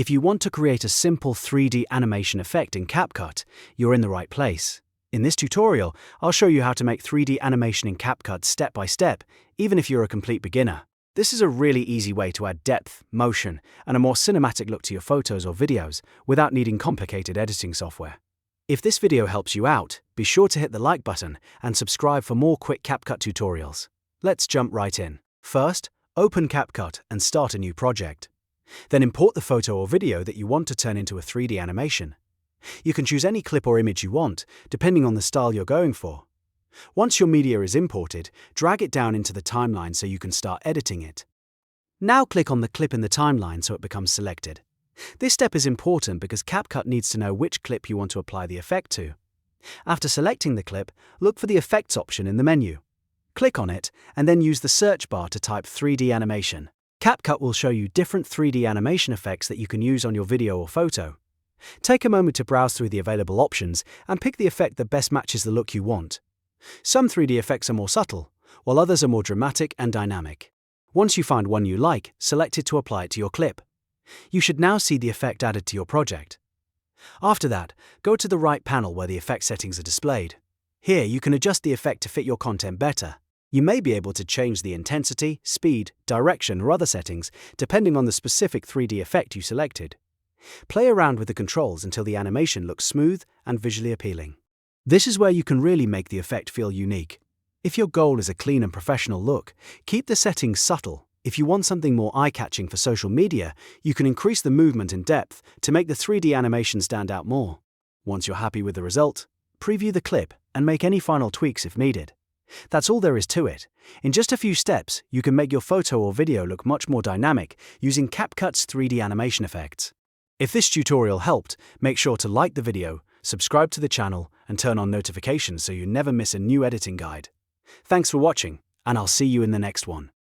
If you want to create a simple 3D animation effect in CapCut, you're in the right place. In this tutorial, I'll show you how to make 3D animation in CapCut step by step, even if you're a complete beginner. This is a really easy way to add depth, motion, and a more cinematic look to your photos or videos without needing complicated editing software. If this video helps you out, be sure to hit the like button and subscribe for more quick CapCut tutorials. Let's jump right in. First, open CapCut and start a new project. Then import the photo or video that you want to turn into a 3D animation. You can choose any clip or image you want, depending on the style you're going for. Once your media is imported, drag it down into the timeline so you can start editing it. Now click on the clip in the timeline so it becomes selected. This step is important because CapCut needs to know which clip you want to apply the effect to. After selecting the clip, look for the Effects option in the menu. Click on it, and then use the search bar to type 3D animation. CapCut will show you different 3D animation effects that you can use on your video or photo. Take a moment to browse through the available options and pick the effect that best matches the look you want. Some 3D effects are more subtle, while others are more dramatic and dynamic. Once you find one you like, select it to apply it to your clip. You should now see the effect added to your project. After that, go to the right panel where the effect settings are displayed. Here you can adjust the effect to fit your content better. You may be able to change the intensity, speed, direction, or other settings depending on the specific 3D effect you selected. Play around with the controls until the animation looks smooth and visually appealing. This is where you can really make the effect feel unique. If your goal is a clean and professional look, keep the settings subtle. If you want something more eye-catching for social media, you can increase the movement and depth to make the 3D animation stand out more. Once you're happy with the result, preview the clip and make any final tweaks if needed. That's all there is to it. In just a few steps, you can make your photo or video look much more dynamic using CapCut's 3D animation effects. If this tutorial helped, make sure to like the video, subscribe to the channel, and turn on notifications so you never miss a new editing guide. Thanks for watching, and I'll see you in the next one.